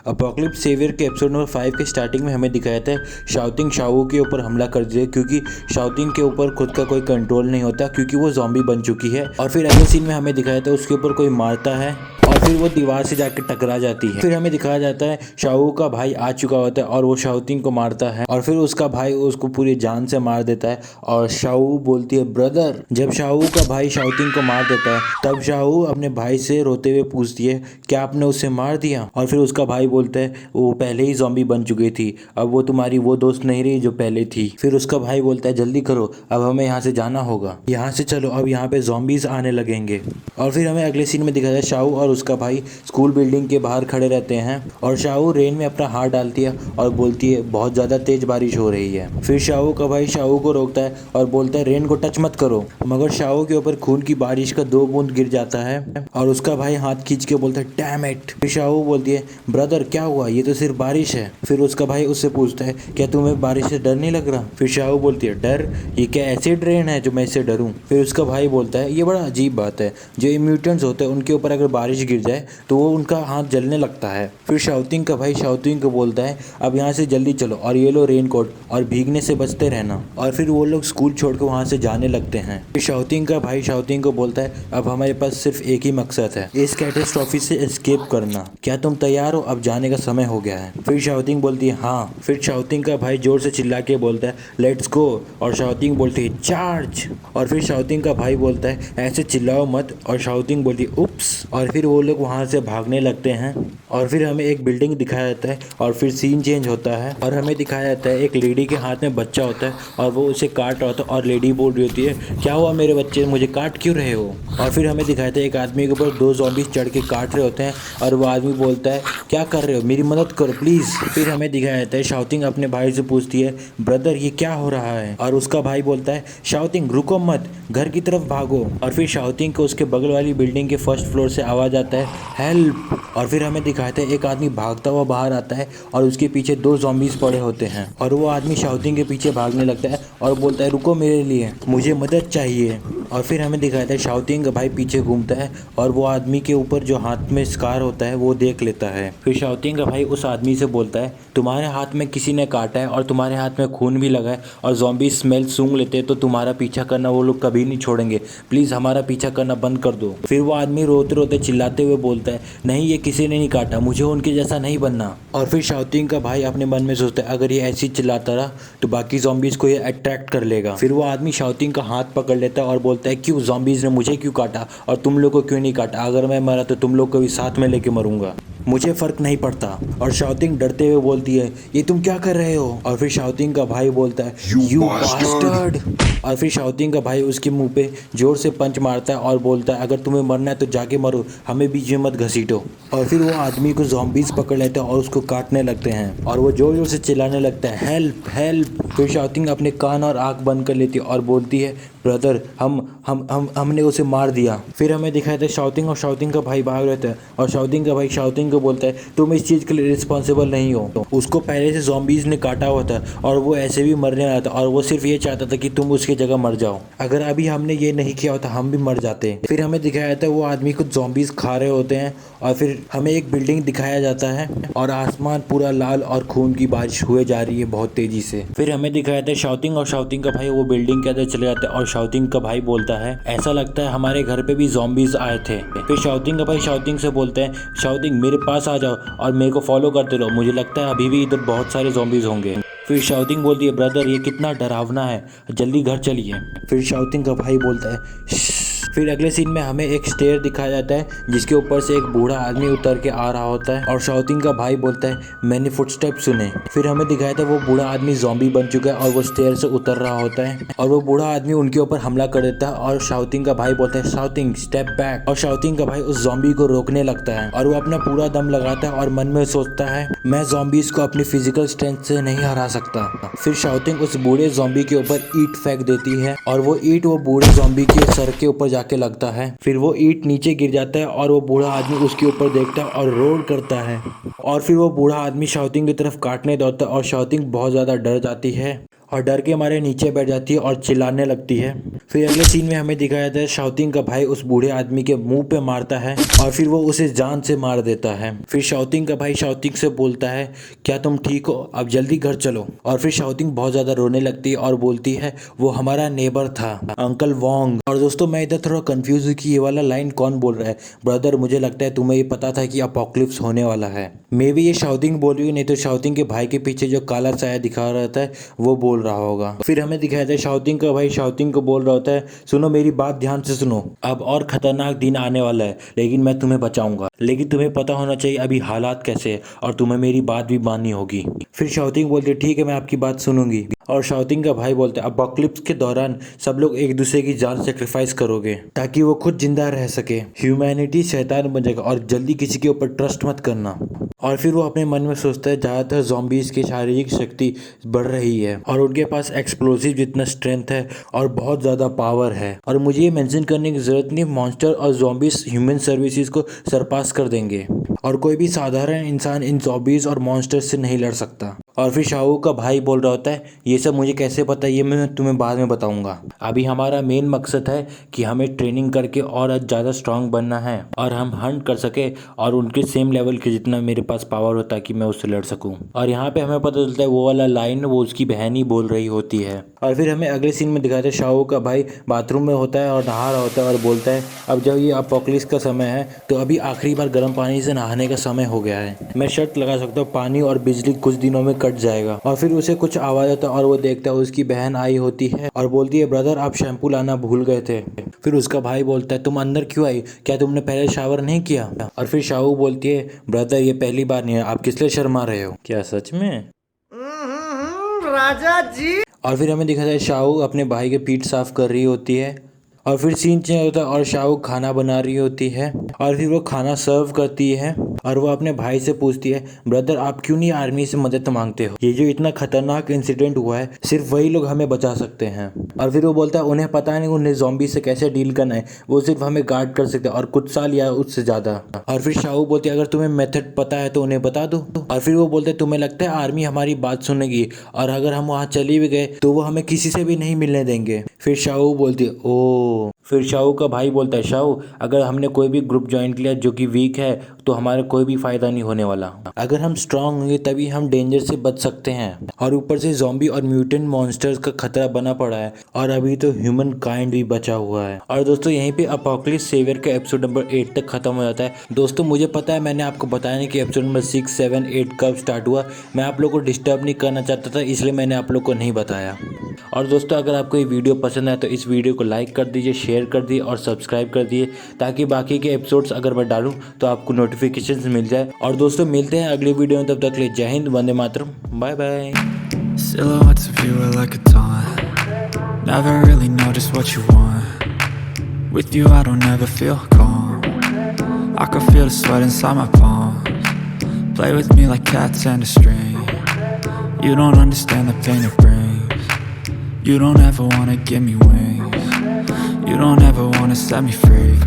Apocalypse saviour के episode number 5 के starting में हमें दिखाया था शाउटिंग शाओ के ऊपर हमला कर दिया क्योंकि शाउटिंग के ऊपर खुद का कोई कंट्रोल नहीं होता क्योंकि वो ज़ॉम्बी बन चुकी है। और फिर अगले सीन में हमें दिखाया था उसके ऊपर कोई मारता है और फिर वो दीवार से जाकर टकरा जाती है। फिर हमें दिखाया जाता है शाओ का भाई आ चुका होता है और वो शाउटिंग को मारता है और फिर उसका भाई उसको पूरी जान से मार देता है और शाओ बोलती है ब्रदर। जब शाओ का भाई शाउटिंग को मार देता है तब शाओ अपने भाई से रोते हुए पूछती है क्या आपने उसे मार दिया। और फिर उसका भाई बोलता है वो पहले ही ज़ॉम्बी बन चुकी थी, अब वो तुम्हारी वो दोस्त नहीं रही जो पहले थी। फिर उसका भाई बोलता है जल्दी करो, अब हमें यहाँ से जाना होगा, यहाँ से चलो, अब यहाँ पे ज़ॉम्बीज आने लगेंगे। और फिर हमें अगले सीन में दिखाया है शाओ और उसका भाई स्कूल बिल्डिंग के बाहर खड़े रहते हैं और शाओ रेन में अपना हाथ डालती है और बोलती है बहुत ज़्यादा तेज बारिश हो रही है। फिर शाओ का भाई शाओ को रोकता है और बोलता है रेन को टच मत करो, मगर शाओ के ऊपर खून की बारिश का 2 बूंद गिर जाता है और उसका भाई हाथ खींच के बोलता है डैम इट। फिर शाओ बोलती है ब्रदर क्या हुआ, ये तो सिर्फ बारिश है। फिर उसका भाई उससे पूछता है क्या तुम्हें बारिश से डर नहीं लग रहा। फिर शाओ बोलती है डर, ये क्या एसिड रेन है जो मैं इससे डरूं। फिर उसका भाई बोलता है ये बड़ा अजीब बात है, जो इम्यूटेंट्स होते हैं उनके ऊपर अगर बारिश गिर जाए तो वो उनका हाथ जलने लगता है। फिर शाउटिंग का भाई शाउटिंग को बोलता है अब यहाँ से जल्दी चलो और ये लो रेन कोट और भीगने से बचते रहना। और फिर वो लोग स्कूल छोड़ के वहाँ से जाने लगते हैं। फिर शाउटिंग का भाई शाउटिंग को बोलता है अब हमारे पास सिर्फ एक ही मकसद है, इस कैटेस्ट्रॉफी से एस्केप करना, क्या तुम तैयार हो, अब जाने का समय हो गया है। फिर शाउटिंग बोलती है हाँ। फिर शाउटिंग का भाई जोर से चिल्ला के बोलता है लेट्स गो और शाउटिंग बोलती है चार्ज। और फिर शाउटिंग का भाई बोलता है ऐसे चिल्लाओ मत और शाउटिंग बोलती है उप्स। और फिर वो लोग वहाँ से भागने लगते हैं और फिर हमें एक बिल्डिंग दिखाया जाता है और फिर सीन चेंज होता है और हमें दिखाया जाता है एक लेडी के हाथ में बच्चा होता है और वो उसे काट रहा होता है और लेडी बोल रही होती है क्या हुआ मेरे बच्चे, मुझे काट क्यों रहे हो। और फिर हमें दिखाया था एक आदमी के ऊपर 2 ज़ॉम्बीज चढ़ के काट रहे होते हैं और वो आदमी बोलता है क्या कर रहे हो, मेरी मदद करो प्लीज़। फिर हमें दिखाया जाता है शाउटिंग अपने भाई से पूछती है ब्रदर ये क्या हो रहा है और उसका भाई बोलता है शाउटिंग रुको मत, घर की तरफ भागो। और फिर शाउटिंग को उसके बगल वाली बिल्डिंग के फर्स्ट फ्लोर से आवाज़ आता है हेल्प। और फिर हमें दिखाता है एक आदमी भागता हुआ बाहर आता है और उसके पीछे 2 ज़ॉम्बीज पड़े होते हैं और वो आदमी शाउटिंग के पीछे भागने लगता है और बोलता है रुको मेरे लिए, मुझे मदद चाहिए। और फिर हमें दिखाता है शाउटिंग का भाई पीछे घूमता है और वो आदमी के ऊपर जो हाथ में स्कार होता है वो देख लेता है। फिर शाउटिंग का भाई उस आदमी से बोलता है तुम्हारे हाथ में किसी ने काटा है और तुम्हारे हाथ में खून भी लगा है और ज़ॉम्बी स्मेल सूंघ लेते हैं तो तुम्हारा पीछा करना वो लोग कभी नहीं छोड़ेंगे, प्लीज़ हमारा पीछा करना बंद कर दो। फिर वो आदमी रोते रोते चिल्लाते हुए बोलता है नहीं ये किसी ने नहीं काटा, मुझे उनके जैसा नहीं बनना। और फिर शाउटिंग का भाई अपने मन में सोचता है अगर ये ऐसे ही चिल्लाता रहा तो बाकी ज़ॉम्बीज़ को ये अट्रैक्ट कर लेगा। फिर वो आदमी शाउटिंग का हाथ पकड़ लेता है और बोलता है क्यों, ज़ॉम्बीज़ ने मुझे क्यों काटा और तुम लोग को क्यों नहीं काटा, अगर मैं मरा तो तुम लोग को भी साथ में लेके मरूंगा, मुझे फ़र्क नहीं पड़ता। और शाउटिंग डरते हुए बोलती है ये तुम क्या कर रहे हो। और फिर शाउटिंग का भाई बोलता है यू बास्टर्ड। और फिर शाउटिंग का भाई उसके मुंह पे जोर से पंच मारता है और बोलता है अगर तुम्हें मरना है तो जाके मरो, हमें बीच में मत घसीटो। और फिर वो आदमी को ज़ॉम्बीज़ पकड़ लेते हैं और उसको काटने लगते हैं और वो जोर जोर से चिल्लाने लगता है हेल्प हेल्प। फिर शाउटिंग अपने कान और आँख बंद कर लेती है और बोलती है ब्रदर हमने उसे मार दिया। फिर हमें दिखाया था शाउटिंग और शाउटिंग का भाई भाग रहता है और शाउटिंग का भाई शाउटिंग को बोलता है तुम इस चीज़ के लिए रिस्पॉन्सिबल नहीं हो, उसको पहले से ज़ॉम्बीज़ ने काटा हुआ था और वो ऐसे भी मरने वाला था और वो सिर्फ ये चाहता था कि तुम उसकी जगह मर जाओ, अगर अभी हमने ये नहीं किया होता हम भी मर जाते। फिर हमें दिखाया था वो आदमी को ज़ॉम्बीज़ खा रहे होते हैं और फिर हमें एक बिल्डिंग दिखाया जाता है और आसमान पूरा लाल और खून की बारिश हुए जा रही है बहुत तेज़ी से। फिर हमें दिखाया था शाउटिंग और शाउटिंग का भाई वो बिल्डिंग के अंदर चले जाते हैं और शाउटिंग का भाई बोलता है ऐसा लगता है हमारे घर पे भी ज़ॉम्बीज़ आए थे। फिर शाउटिंग का भाई शाउटिंग से बोलते हैं शाउटिंग मेरे पास आ जाओ और मेरे को फॉलो करते रहो, मुझे लगता है अभी भी इधर बहुत सारे ज़ॉम्बीज़ होंगे। फिर शाउटिंग बोलती है ब्रदर ये कितना डरावना है, जल्दी घर चलिए। फिर शाउटिंग का भाई बोलता है फिर अगले सीन में हमें एक स्टेयर दिखाया जाता है जिसके ऊपर से एक बूढ़ा आदमी उतर के आ रहा होता है और शाउटिंग का भाई बोलता है मैंने फुटस्टेप सुने। फिर हमें दिखाया था वो बूढ़ा आदमी ज़ॉम्बी बन चुका है और वो स्टेयर से उतर रहा होता है और वो बूढ़ा आदमी उनके ऊपर हमला कर देता है और शाउटिंग का भाई बोलता है शाउटिंग स्टेप बैक। और शाउटिंग का भाई उस ज़ॉम्बी को रोकने लगता है और वो अपना पूरा दम लगाता है और मन में सोचता है मैं ज़ॉम्बीज़ को अपनी फिजिकल स्ट्रेंथ से नहीं हरा सकता। फिर शाउटिंग उस बूढ़े ज़ॉम्बी के ऊपर ईंट फेंक देती है और वो ईंट वो बूढ़े ज़ॉम्बी के सर के ऊपर जाके लगता है। फिर वो ईंट नीचे गिर जाता है और वो बूढ़ा आदमी उसके ऊपर देखता है और रोर करता है और फिर वो बूढ़ा आदमी शाउटिंग की तरफ काटने दौड़ता है और शाउटिंग बहुत ज़्यादा डर जाती है और डर के मारे नीचे बैठ जाती है और चिल्लाने लगती है। फिर अगले सीन में हमें दिखाया जाता है शाओटिंग का भाई उस बूढ़े आदमी के मुंह पे मारता है और फिर वो उसे जान से मार देता है। फिर शाओटिंग का भाई शाओटिंग से बोलता है क्या तुम ठीक हो, अब जल्दी घर चलो। और फिर शाओटिंग बहुत ज्यादा रोने लगती है और बोलती है वो हमारा नेबर था अंकल वोंग। और दोस्तों मैं इधर थोड़ा कंफ्यूज हूँ कि ये वाला लाइन कौन बोल रहा है। ब्रदर मुझे लगता है तुम्हें ये पता था कि अपोकलिप्स होने वाला है। मे बी ये शाओटिंग बोल रही हो, नहीं तो शाओटिंग के भाई के पीछे जो काला साया दिखा रहता है वो बोल रहा होगा। फिर हमें दिखाया जाता है शाओटिंग का भाई शाओटिंग को बोल रहा होता है सुनो मेरी बात ध्यान से सुनो, अब और खतरनाक दिन आने वाला है लेकिन मैं तुम्हें बचाऊंगा। लेकिन तुम्हें पता होना चाहिए अभी हालात कैसे है और तुम्हें मेरी बात भी माननी होगी। फिर शाओटिंग बोलते ठीक है मैं आपकी बात सुनूंगी। और शाओटिंग का भाई बोलते हैं अपोकलिप्स के दौरान सब लोग एक दूसरे की जान सेक्रीफाइस करोगे ताकि वो खुद जिंदा रह सके। ह्यूमैनिटी शैतान बन जाएगा और जल्दी किसी के ऊपर ट्रस्ट मत करना। और फिर वो अपने मन में सोचता है ज्यादातर ज़ॉम्बीज की शारीरिक शक्ति बढ़ रही है और उनके पास एक्सप्लोसिव जितना स्ट्रेंथ है और बहुत ज्यादा पावर है। और मुझे ये मेंशन करने की जरूरत नहीं, मॉन्स्टर और ज़ॉम्बीज ह्यूमन सर्विसेज को सरपास कर देंगे और कोई भी साधारण इंसान इन ज़ॉम्बीज और मॉन्स्टर्स से नहीं लड़ सकता। और फिर शाओ का भाई बोल रहा होता है ये सब मुझे कैसे पता, ये मैं तुम्हें बाद में बताऊंगा। अभी हमारा मेन मकसद है कि हमें ट्रेनिंग करके और ज़्यादा स्ट्रांग बनना है और हम हंट कर सके और उनके सेम लेवल के जितना मेरे पास पावर होता है कि मैं उससे लड़ सकूं। और यहाँ पे हमें पता चलता है वो वाला लाइन वो उसकी बहन ही बोल रही होती है। और फिर हमें अगले सीन में दिखाते हैं शाओ का भाई बाथरूम में होता है और नहा रहा होता है और बोलता है अब जब ये अपोकलिप्स का समय है तो अभी आखिरी बार गर्म पानी से नहाने का समय हो गया है। मैं शर्त लगा सकता हूँ पानी और बिजली कुछ दिनों में कट जाएगा। और फिर उसे कुछ आवाज आता है और वो देखता है उसकी बहन आई होती है और बोलती है ब्रदर आप शैम्पू लाना भूल गए थे। फिर उसका भाई बोलता है तुम अंदर क्यों आई, क्या तुमने पहले शावर नहीं किया। और फिर शाओ बोलती है ब्रदर ये पहली बार नहीं है, आप किस लिए शर्मा रहे हो, क्या सच में राजा जी। और फिर हमें दिखाता है शाओ अपने भाई के पीठ साफ कर रही होती है और फिर सीन चेंज होता है और शाओ खाना बना रही होती है और फिर वो खाना सर्व करती है और वो अपने भाई से पूछती है ब्रदर आप क्यों नहीं आर्मी से मदद मांगते हो, ये जो इतना खतरनाक इंसिडेंट हुआ है सिर्फ वही लोग हमें बचा सकते हैं। और फिर वो बोलता है उन्हें पता नहीं उन्हें ज़ॉम्बी से कैसे डील करना है, वो सिर्फ हमें गार्ड कर सकते हैं और कुछ साल या उससे ज्यादा। और फिर शाओ बोलती है अगर तुम्हें मेथड पता है तो उन्हें बता दो। और फिर वो बोलते हैं तुम्हें लगता है आर्मी हमारी बात सुनेगी और अगर हम वहाँ चले भी गए तो वो हमें किसी से भी नहीं मिलने देंगे। फिर शाओ बोलती है ओ। फिर शाओ का भाई बोलता है शाओ अगर हमने कोई भी ग्रुप ज्वाइन किया जो कि वीक है तो हमारा कोई भी फायदा नहीं होने वाला, अगर हम स्ट्रांग होंगे तभी हम डेंजर से बच सकते हैं। और ऊपर से ज़ॉम्बी और म्यूटेंट मॉन्स्टर्स का खतरा बना पड़ा है और अभी तो ह्यूमन काइंड भी बचा हुआ है। और दोस्तों यहीं पे अपोकलिप्स सेवियर का एपिसोड नंबर 8 तक खत्म हो जाता है। दोस्तों मुझे पता है मैंने आपको बताया नहीं कि एपिसोड नंबर 6, 7, 8 कब स्टार्ट हुआ, मैं आप लोग को डिस्टर्ब नहीं करना चाहता था इसलिए मैंने आप लोग को नहीं बताया। और दोस्तों अगर आपको ये वीडियो पसंद आए तो इस वीडियो को लाइक कर दीजिए, शेयर कर दीजिए और सब्सक्राइब कर दिए ताकि बाकी के एपिसोड्स अगर मैं डालूं तो आपको नोटिफिकेशंस मिल जाए। और दोस्तों मिलते हैं अगले वीडियो में, तब तक के लिए जय हिंद, वंदे मातरम, bye bye. Silhouettes of you are like a taunt. Never really know just what you want. With you I don't ever feel calm. I can feel the sweat inside my palms. Play with me like cats and a string. You don't understand the pain it brings. You don't ever wanna give me wings. You don't ever wanna set me free.